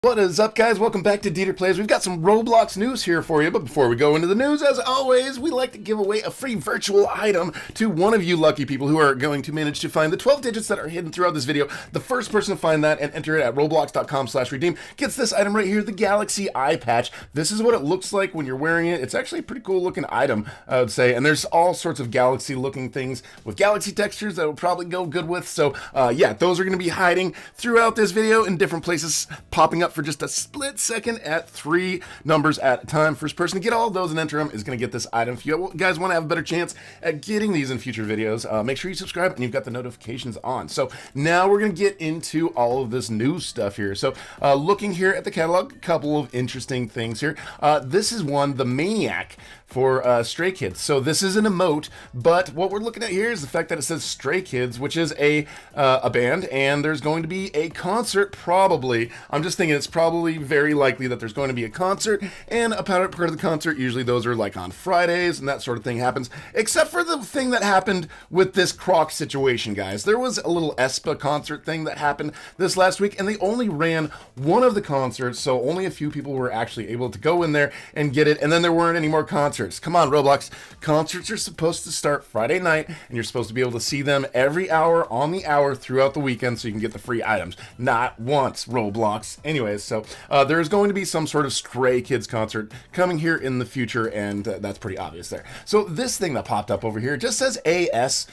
What is up, guys? Welcome back to DeeterPlays. We've got some Roblox news here for you, but before we go into the news, as always, we like to give away a free virtual item to one of you lucky people who are going to manage to find the 12 digits that are hidden throughout this video. The first person to find that and enter it at roblox.com/redeem gets this item right here, the Galaxy Eyepatch. This is what it looks like when you're wearing it. It's actually a pretty cool looking item, I would say, and there's all sorts of galaxy looking things with galaxy textures that will probably go good with. So yeah, those are going to be hiding throughout this video in different places, popping up for just a split second at 3 numbers at a time. First person to get all of those and enter them is going to get this item. If you guys want to have a better chance at getting these in future videos, make sure you subscribe and you've got the notifications on. So now we're going to get into all of this new stuff here. So looking here at the catalog, a couple of interesting things here. This is one, the Maniac for Stray Kids. So this is an emote, but what we're looking at here is the fact that it says Stray Kids, which is a band, and there's going to be a concert probably. I'm just thinking it's probably very likely that there's going to be a concert, and a part of the concert, usually those are like on Fridays, and that sort of thing happens, except for the thing that happened with this Croc situation, guys. There was a little ESPA concert thing that happened this last week, and they only ran one of the concerts, so only a few people were actually able to go in there and get it, and then there weren't any more concerts. Come on, Roblox. Concerts are supposed to start Friday night, and you're supposed to be able to see them every hour on the hour throughout the weekend so you can get the free items. Not once, Roblox. Anyways, so there's going to be some sort of Stray Kids concert coming here in the future, and that's pretty obvious there. So this thing that popped up over here just says AS.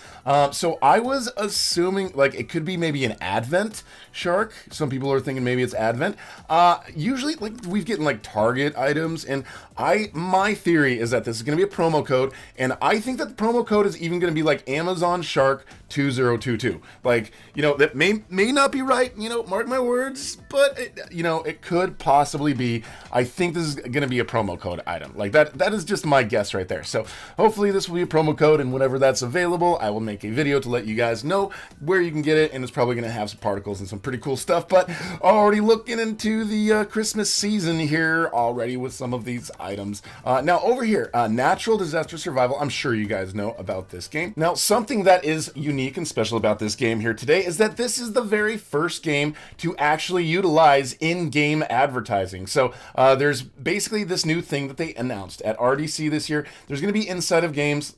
So I was assuming like it could be maybe an Advent shark. Some people are thinking maybe it's Advent. Usually like we've getting like Target items, and my theory is that this is going to be a promo code, and I think that the promo code is even going to be like Amazon Shark 2022. Like, you know, that may not be right, you know, mark my words, but it could possibly be. I think this is going to be a promo code item. Like that is just my guess right there. So hopefully this will be a promo code, and whenever that's available, I will make a video to let you guys know where you can get it, and it's probably going to have some particles and some pretty cool stuff. But already looking into the Christmas season here already with some of these items. Now over here, Natural Disaster Survival. I'm sure you guys know about this game. Now something that is unique and special about this game here today is that this is the very first game to actually utilize in-game advertising. So there's basically this new thing that they announced at RDC this year. There's going to be inside of games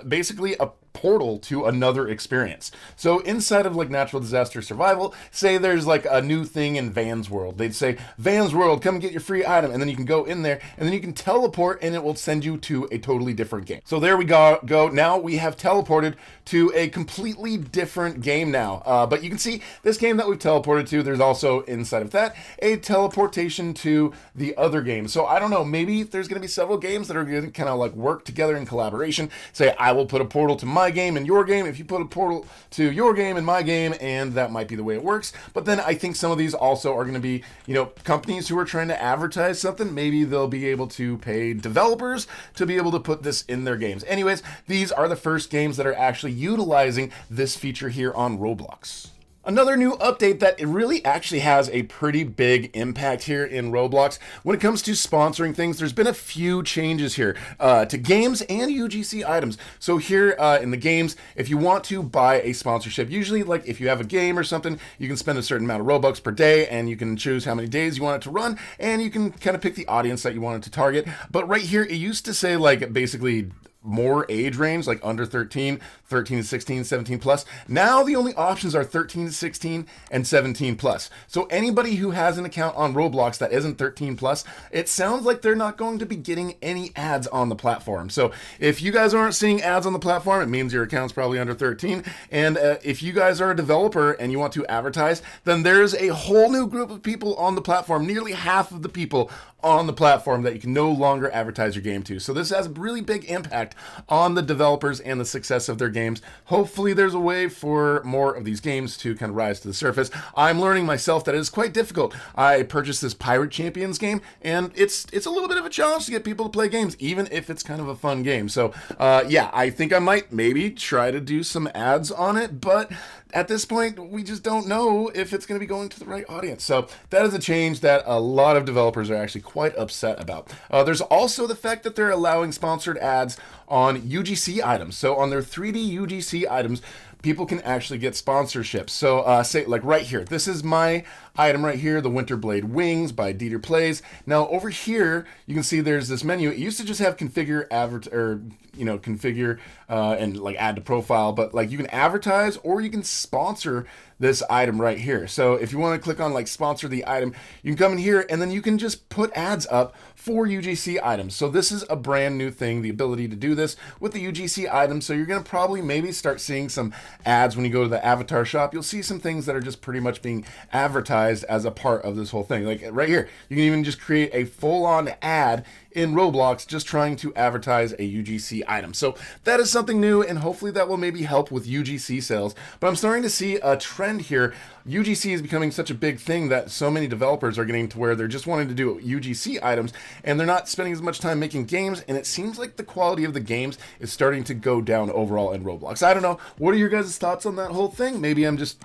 basically a portal to another experience. So inside of like Natural Disaster Survival, say there's like a new thing in Van's World. They'd say, Van's World, come get your free item, and then you can go in there, and then you can teleport, and it will send you to a totally different game. So there we go. Now we have teleported to a completely different game now. But you can see this game that we've teleported to, there's also inside of that a teleportation to the other game. So I don't know, maybe there's going to be several games that are going to kind of like work together in collaboration. Say, I will put a portal to my game and your game, if you put a portal to your game and my game, and that might be the way it works. But then I think some of these also are going to be, you know, companies who are trying to advertise something. Maybe they'll be able to pay developers to be able to put this in their games. Anyways, these are the first games that are actually utilizing this feature here on Roblox. Another new update that it really actually has a pretty big impact here in Roblox when it comes to sponsoring things. There's been a few changes here to games and UGC items. So here in the games, if you want to buy a sponsorship, usually like if you have a game or something, you can spend a certain amount of Robux per day, and you can choose how many days you want it to run, and you can kind of pick the audience that you want it to target. But right here, it used to say like basically more age range, like under 13, 13 to 16, 17 plus. Now the only options are 13 to 16 and 17 plus. So anybody who has an account on Roblox that isn't 13 plus, it sounds like they're not going to be getting any ads on the platform. So if you guys aren't seeing ads on the platform, it means your account's probably under 13. And if you guys are a developer and you want to advertise, then there's a whole new group of people on the platform, nearly half of the people on the platform that you can no longer advertise your game to. So this has a really big impact on the developers and the success of their games. Hopefully there's a way for more of these games to kind of rise to the surface. I'm learning myself that it is quite difficult. I purchased this Pirate Champions game, and it's a little bit of a challenge to get people to play games, even if it's kind of a fun game. So yeah, I think I might maybe try to do some ads on it, but at this point, we just don't know if it's going to be going to the right audience. So that is a change that a lot of developers are actually quite upset about. There's also the fact that they're allowing sponsored ads on UGC items. So on their 3D UGC items, people can actually get sponsorships. So say like right here, this is my item right here, the Winter Blade Wings by DeeterPlays. Now over here, you can see there's this menu. It used to just have configure, configure and like add to profile, but like you can advertise or you can sponsor this item right here. So if you want to click on like sponsor the item, you can come in here and then you can just put ads up for UGC items. So this is a brand new thing, the ability to do this with the UGC items. So you're going to probably maybe start seeing some ads when you go to the avatar shop. You'll see some things that are just pretty much being advertised as a part of this whole thing. Like right here, you can even just create a full-on ad in Roblox just trying to advertise a UGC item. So that is something new, and hopefully that will maybe help with UGC sales. But I'm starting to see a trend here. UGC is becoming such a big thing that so many developers are getting to where they're just wanting to do UGC items and they're not spending as much time making games, and it seems like the quality of the games is starting to go down overall in Roblox. I don't know. What are your guys' thoughts on that whole thing? Maybe I'm just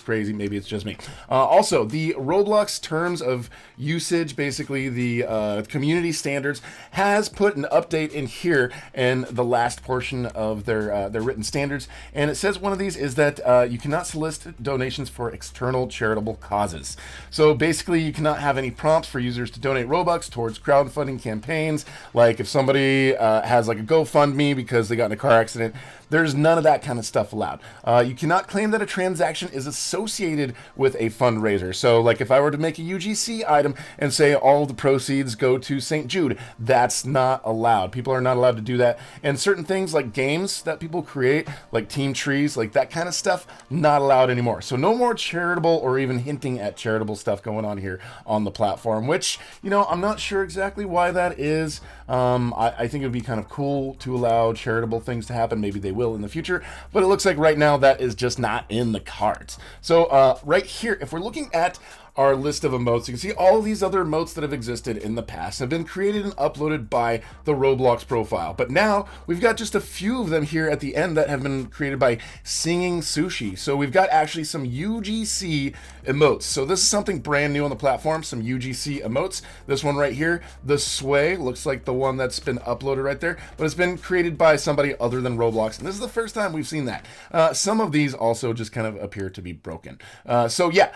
crazy. Maybe it's just me. Also, the Roblox terms of usage, basically the community standards, has put an update in here in the last portion of their written standards, and it says one of these is that you cannot solicit donations for external charitable causes. So basically, you cannot have any prompts for users to donate Robux towards crowdfunding campaigns. Like if somebody has like a GoFundMe because they got in a car accident, there's none of that kind of stuff allowed. You cannot claim that a transaction is associated with a fundraiser. So like if I were to make a UGC item and say all of the proceeds go to St. Jude, that's not allowed. People are not allowed to do that. And certain things like games that people create, like team trees, like that kind of stuff, not allowed anymore. So no more charitable or even hinting at charitable stuff going on here on the platform, which, you know, I'm not sure exactly why that is. I think it would be kind of cool to allow charitable things to happen. Maybe they will in the future, but it looks like right now that is just not in the cards. So right here, if we're looking at our list of emotes, you can see all these other emotes that have existed in the past have been created and uploaded by the Roblox profile. But now we've got just a few of them here at the end that have been created by Singing Sushi. So we've got actually some UGC emotes. So this is something brand new on the platform, some UGC emotes. This one right here, the Sway, looks like the one that's been uploaded right there, but it's been created by somebody other than Roblox. And this is the first time we've seen that. Some of these also just kind of appear to be broken. So yeah.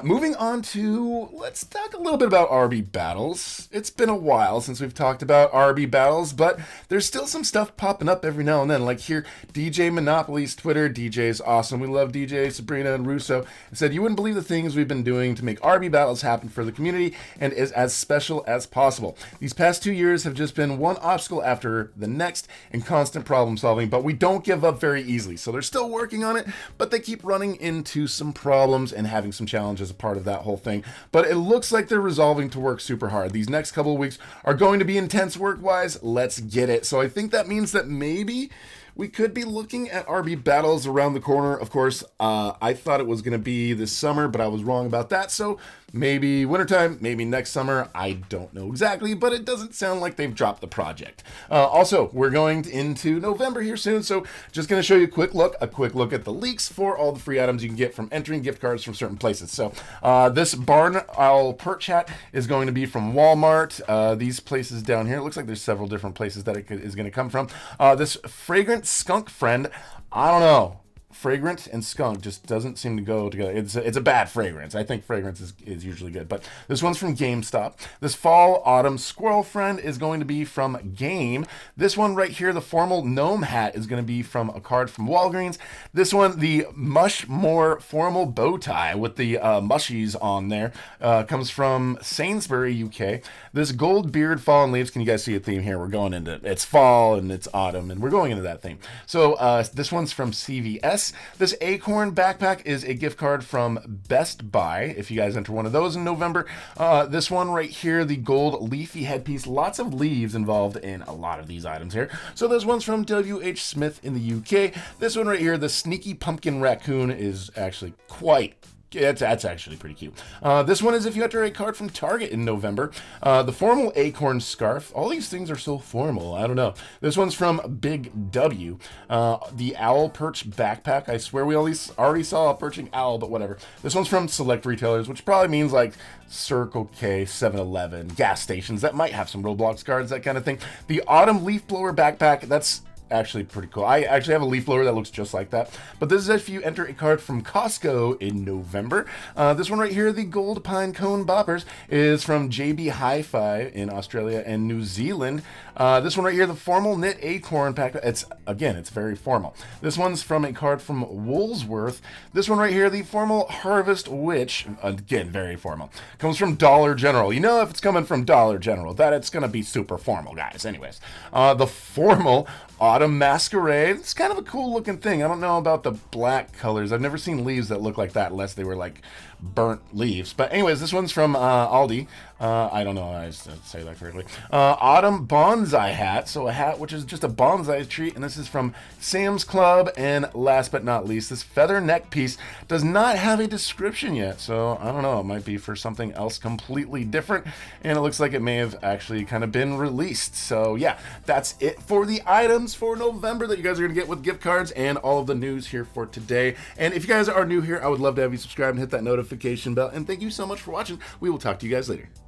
Moving on to, let's talk a little bit about RB battles. It's been a while since we've talked about RB battles, but there's still some stuff popping up every now and then. Like here, DJ Monopoly's Twitter, DJ's awesome. We love DJ, Sabrina, and Russo. Said, you wouldn't believe the things we've been doing to make RB battles happen for the community and is as special as possible. These past 2 years have just been one obstacle after the next and constant problem solving, but we don't give up very easily. So they're still working on it, but they keep running into some problems and having some challenges as a part of that whole thing. But it looks like they're resolving to work super hard. These next couple of weeks are going to be intense work-wise. Let's get it. So I think that means that maybe we could be looking at RB battles around the corner. Of course, I thought it was going to be this summer, but I was wrong about that. So maybe wintertime, maybe next summer. I don't know exactly, but it doesn't sound like they've dropped the project. Also, we're going into November here soon, so just going to show you a quick look at the leaks for all the free items you can get from entering gift cards from certain places. So this Barn Owl Perch hat is going to be from Walmart. These places down here, it looks like there's several different places that it is going to come from. This Fragrant Skunk Friend, I don't know. Fragrant and skunk just doesn't seem to go together. It's a bad fragrance. I think fragrance is usually good, but this one's from GameStop. This Fall Autumn Squirrel Friend is going to be from Game. This one right here, the Formal Gnome Hat, is going to be from a card from Walgreens. This one, the Mush More Formal Bow Tie with the mushies on there, comes from Sainsbury, UK. This Gold Beard Fallen Leaves, can you guys see a theme here? We're going into, it's fall and it's autumn, and we're going into that theme. So this one's from CVS. This Acorn Backpack is a gift card from Best Buy, if you guys enter one of those in November. This one right here, the Gold Leafy Headpiece, lots of leaves involved in a lot of these items here. So this one's from WH Smith in the UK. This one right here, the Sneaky Pumpkin Raccoon, is actually that's actually pretty cute. This one is if you enter a card from Target in November. The Formal Acorn Scarf. All these things are so formal. I don't know. This one's from Big W. The Owl Perch Backpack. I swear we already saw a perching owl, but whatever. This one's from select retailers, which probably means like Circle K, 7-Eleven, gas stations that might have some Roblox cards, that kind of thing. The Autumn Leaf Blower Backpack. That's actually pretty cool. I actually have a leaf blower that looks just like that. But this is if you enter a card from Costco in November. This one right here, the Gold Pine Cone Boppers, is from JB Hi-Fi in Australia and New Zealand. This one right here, the Formal Knit Acorn Pack. It's very formal. This one's from a card from Woolsworth. This one right here, the Formal Harvest Witch. Again, very formal. Comes from Dollar General. You know, if it's coming from Dollar General, that it's going to be super formal, guys. Anyways, the Formal Autumn Masquerade. It's kind of a cool looking thing. I don't know about the black colors. I've never seen leaves that look like that unless they were like burnt leaves. But anyways, this one's from Aldi. I don't know how I say that correctly. Autumn Bonsai Hat. So a hat which is just a bonsai tree. And this is from Sam's Club. And last but not least, this feather neck piece does not have a description yet. So I don't know. It might be for something else completely different. And it looks like it may have actually kind of been released. So yeah, that's it for the items for November that you guys are going to get with gift cards and all of the news here for today. And if you guys are new here, I would love to have you subscribe and hit that notification bell. And thank you so much for watching. We will talk to you guys later.